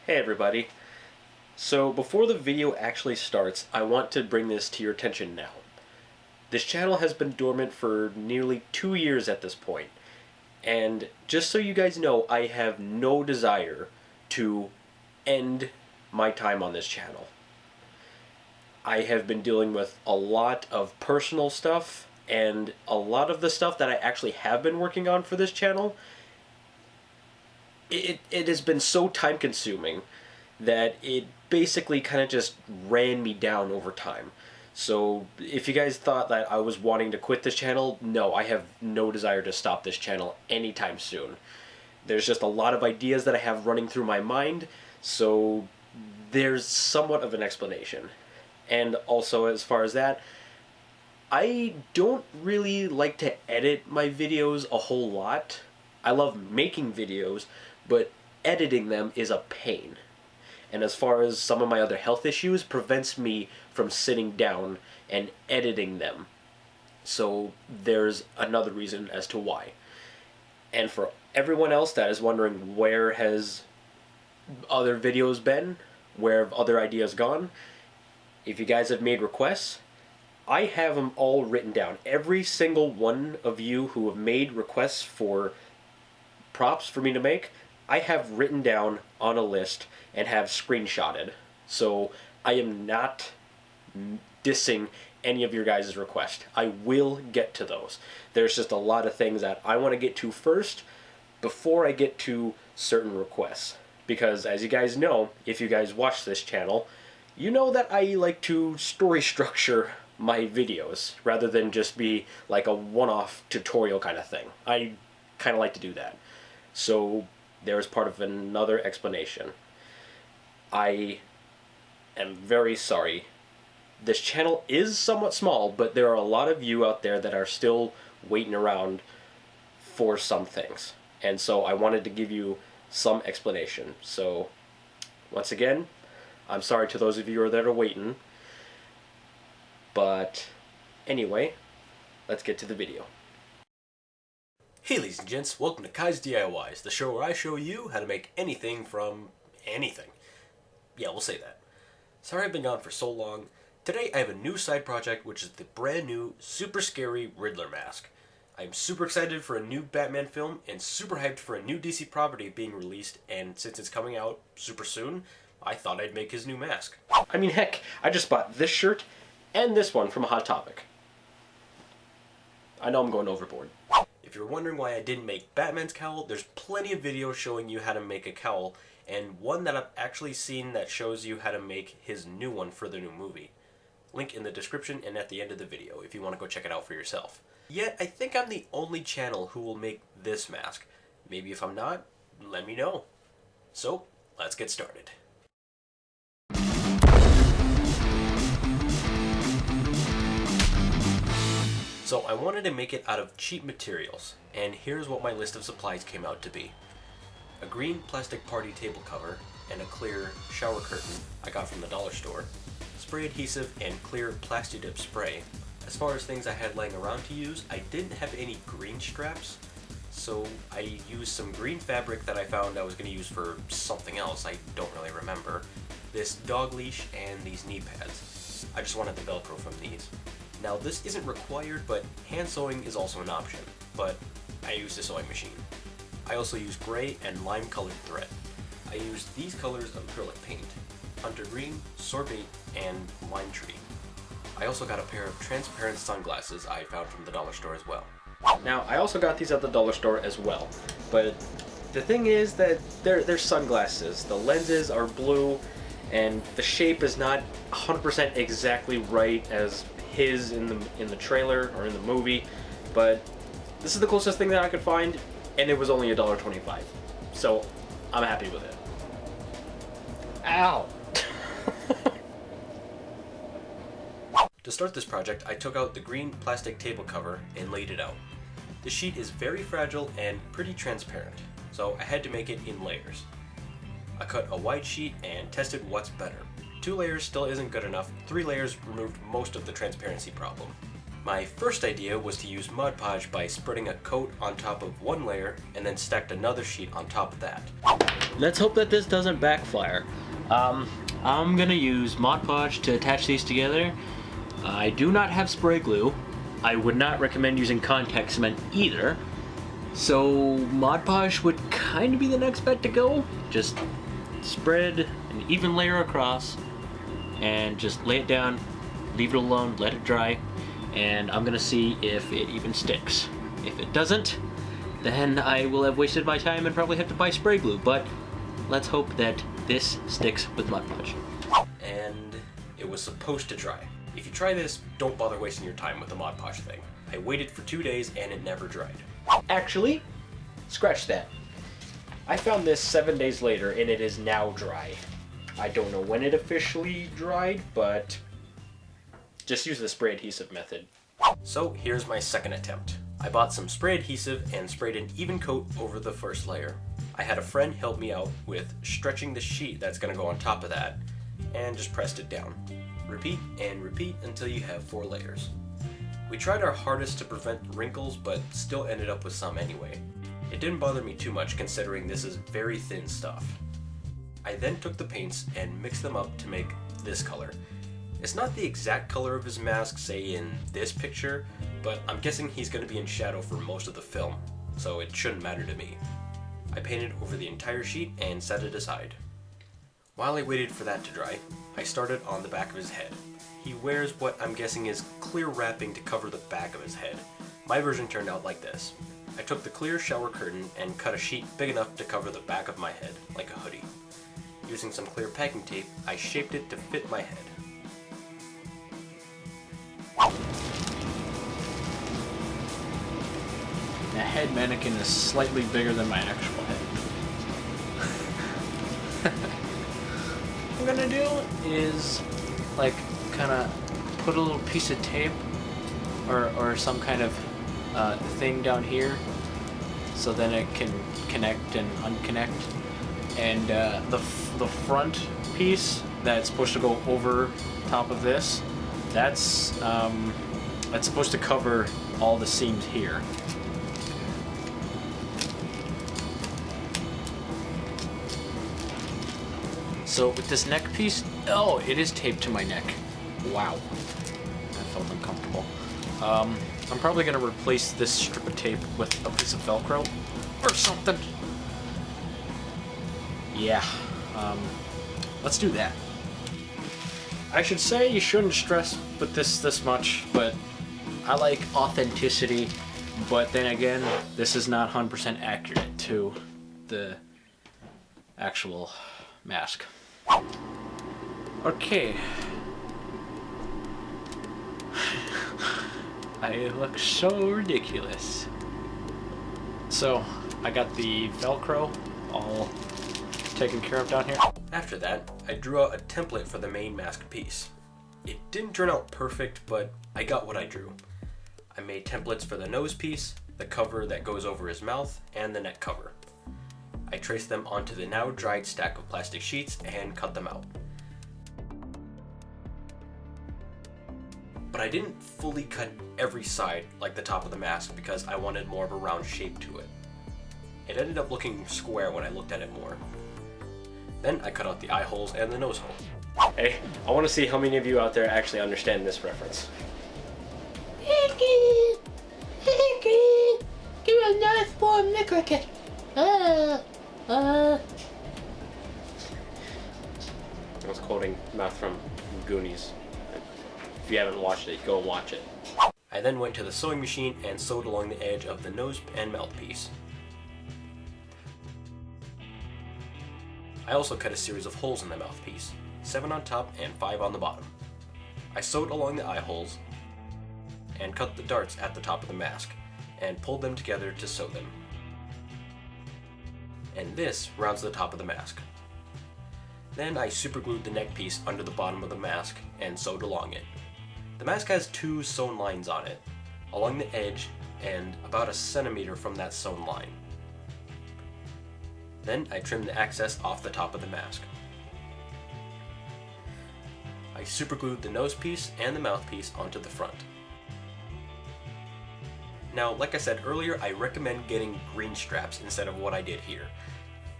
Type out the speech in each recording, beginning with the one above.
Hey everybody. So before the video actually starts, I want to bring this to your attention now. This channel has been dormant for nearly 2 years at this point, and just so you guys know, I have no desire to end my time on this channel. I have been dealing with a lot of personal stuff, and a lot of the stuff that I actually have been working on for this channel, it has been so time consuming that it basically kind of just ran me down over time. So if you guys thought that I was wanting to quit this channel, no, I have no desire to stop this channel anytime soon. There's just a lot of ideas that I have running through my mind, so there's somewhat of an explanation. And also, as far as that, I don't really like to edit my videos a whole lot. I love making videos, but editing them is a pain. And as far as some of my other health issues, prevents me from sitting down and editing them. So there's another reason as to why. And for everyone else that is wondering where has other videos been, where have other ideas gone, if you guys have made requests, I have them all written down. Every single one of you who have made requests for props for me to make, I have written down on a list and have screenshotted. So I am not dissing any of your guys' requests. I will get to those. There's just a lot of things that I want to get to first before I get to certain requests. Because as you guys know, if you guys watch this channel, you know that I like to story structure my videos rather than just be like a one-off tutorial kind of thing. I kind of like to do that. So there is part of another explanation. I am very sorry. This channel is somewhat small, but there are a lot of you out there that are still waiting around for some things. And so I wanted to give you some explanation. So once again, I'm sorry to those of you that are waiting. But anyway, let's get to the video. Hey ladies and gents, welcome to Kai's D.I.Ys, the show where I show you how to make anything from anything. Yeah, we'll say that. Sorry I've been gone for so long. Today I have a new side project, which is the brand new, super scary Riddler mask. I'm super excited for a new Batman film and super hyped for a new DC property being released, and since it's coming out super soon, I thought I'd make his new mask. I mean, heck, I just bought this shirt and this one from Hot Topic. I know I'm going overboard. If you're wondering why I didn't make Batman's cowl, there's plenty of videos showing you how to make a cowl, and one that I've actually seen that shows you how to make his new one for the new movie. Link in the description and at the end of the video if you want to go check it out for yourself. Yet, I think I'm the only channel who will make this mask. Maybe if I'm not, let me know. So, let's get started. So I wanted to make it out of cheap materials, and here's what my list of supplies came out to be. A green plastic party table cover and a clear shower curtain I got from the dollar store, spray adhesive and clear Plastidip spray. As far as things I had laying around to use, I didn't have any green straps, so I used some green fabric that I found I was going to use for something else, I don't really remember, this dog leash and these knee pads. I just wanted the Velcro from these. Now this isn't required, but hand sewing is also an option, but I used a sewing machine. I also used gray and lime colored thread. I used these colors of acrylic paint, hunter green, sorbate, and lime tree. I also got a pair of transparent sunglasses I found from the dollar store as well. Now I also got these at the dollar store as well, but the thing is that they're sunglasses. The lenses are blue, and the shape is not 100% exactly right as his in the trailer or in the movie, but this is the closest thing that I could find, and it was only $1.25, so I'm happy with it. Ow! To start this project, I took out the green plastic table cover and laid it out. The sheet is very fragile and pretty transparent, so I had to make it in layers. I cut a wide sheet and tested what's better. 2 layers still isn't good enough, 3 layers removed most of the transparency problem. My first idea was to use Mod Podge by spreading a coat on top of one layer and then stacked another sheet on top of that. let's hope that this doesn't backfire. I'm gonna use Mod Podge to attach these together. I do not have spray glue. I would not recommend using contact cement either. So Mod Podge would kind of be the next bet to go. Just spread an even layer across and just lay it down, leave it alone, let it dry, and I'm gonna see if it even sticks. If it doesn't, then I will have wasted my time and probably have to buy spray glue, but let's hope that this sticks with Mod Podge. And it was supposed to dry. If you try this, don't bother wasting your time with the Mod Podge thing. I waited for 2 days and it never dried. Actually, scratch that. I found this 7 days later and it is now dry. I don't know when it officially dried, but just use the spray adhesive method. So here's my second attempt. I bought some spray adhesive and sprayed an even coat over the first layer. I had a friend help me out with stretching the sheet that's gonna go on top of that, and just pressed it down. Repeat and repeat until you have 4 layers. We tried our hardest to prevent wrinkles, but still ended up with some anyway. It didn't bother me too much considering this is very thin stuff. I then took the paints and mixed them up to make this color. It's not the exact color of his mask, say in this picture, but I'm guessing he's going to be in shadow for most of the film, so it shouldn't matter to me. I painted over the entire sheet and set it aside. While I waited for that to dry, I started on the back of his head. He wears what I'm guessing is clear wrapping to cover the back of his head. My version turned out like this. I took the clear shower curtain and cut a sheet big enough to cover the back of my head, like a hoodie. Using some clear packing tape, I shaped it to fit my head. The head mannequin is slightly bigger than my actual head. What I'm gonna do is like kind of put a little piece of tape or some kind of thing down here so then it can connect and unconnect, and the front piece that's supposed to go over top of this, that's supposed to cover all the seams here. So with this neck piece, oh, it is taped to my neck. Wow, that felt uncomfortable. I'm probably gonna replace this strip of tape with a piece of Velcro or something. Yeah, let's do that. I should say you shouldn't stress with this much, but I like authenticity, but then again, this is not 100% accurate to the actual mask. Okay. I look so ridiculous. So, I got the Velcro all taken care of down here. After that, I drew out a template for the main mask piece. It didn't turn out perfect, but I got what I drew. I made templates for the nose piece, the cover that goes over his mouth, and the neck cover. I traced them onto the now dried stack of plastic sheets and cut them out. But I didn't fully cut every side like the top of the mask because I wanted more of a round shape to it. It ended up looking square when I looked at it more. Then I cut out the eye holes and the nose hole. Hey, I want to see how many of you out there actually understand this reference. Give a nice warm lick cricket. I was quoting Mouth from Goonies. If you haven't watched it, go and watch it. I then went to the sewing machine and sewed along the edge of the nose and mouth piece. I also cut a series of holes in the mouthpiece, 7 on top and 5 on the bottom. I sewed along the eye holes and cut the darts at the top of the mask and pulled them together to sew them. And this rounds the top of the mask. Then I superglued the neck piece under the bottom of the mask and sewed along it. The mask has 2 sewn lines on it, along the edge and about 1 centimeter from that sewn line. Then I trimmed the excess off the top of the mask. I superglued the nose piece and the mouthpiece onto the front. Now, like I said earlier, I recommend getting green straps instead of what I did here.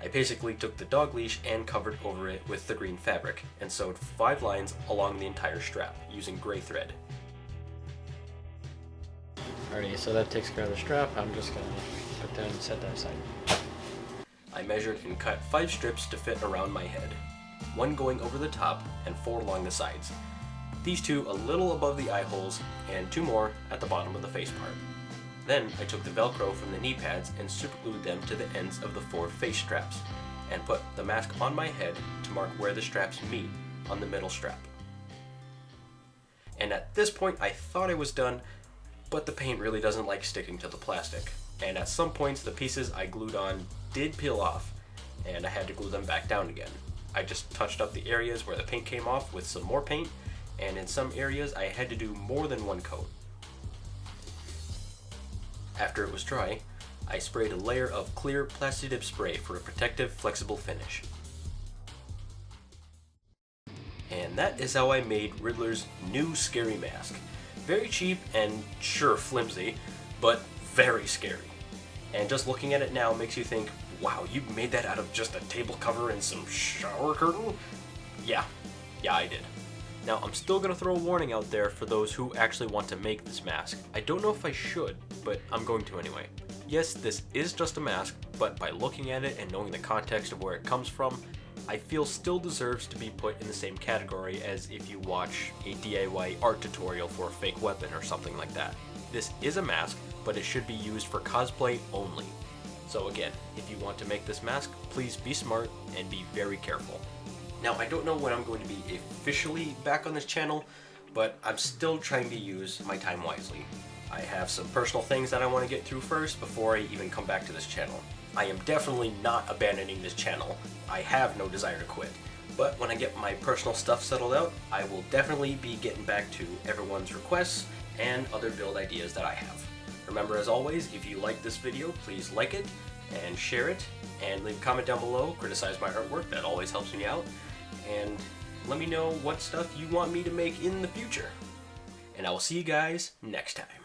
I basically took the dog leash and covered over it with the green fabric and sewed 5 lines along the entire strap using gray thread. Alrighty, so that takes care of the strap. I'm just gonna put that and set that aside. I measured and cut 5 strips to fit around my head, 1 going over the top and 4 along the sides. These 2 a little above the eye holes and 2 more at the bottom of the face part. Then I took the Velcro from the knee pads and superglued them to the ends of the 4 face straps and put the mask on my head to mark where the straps meet on the middle strap. And at this point I thought I was done, but the paint really doesn't like sticking to the plastic. And at some points the pieces I glued on did peel off and I had to glue them back down again. I just touched up the areas where the paint came off with some more paint, and in some areas I had to do more than 1 coat. After it was dry, I sprayed a layer of clear Plastidip spray for a protective, flexible finish. And that is how I made Riddler's new scary mask. Very cheap and sure flimsy, but very scary. And just looking at it now makes you think, wow, you made that out of just a table cover and some shower curtain? Yeah, I did. Now, I'm still going to throw a warning out there for those who actually want to make this mask. I don't know if I should, but I'm going to anyway. Yes, this is just a mask, but by looking at it and knowing the context of where it comes from, I feel still deserves to be put in the same category as if you watch a DIY art tutorial for a fake weapon or something like that. This is a mask, but it should be used for cosplay only. So again, if you want to make this mask, please be smart and be very careful. Now, I don't know when I'm going to be officially back on this channel, but I'm still trying to use my time wisely. I have some personal things that I want to get through first before I even come back to this channel. I am definitely not abandoning this channel. I have no desire to quit. But when I get my personal stuff settled out, I will definitely be getting back to everyone's requests and other build ideas that I have. Remember, as always, if you like this video, please like it and share it, and leave a comment down below, criticize my artwork, that always helps me out, and let me know what stuff you want me to make in the future. And I will see you guys next time.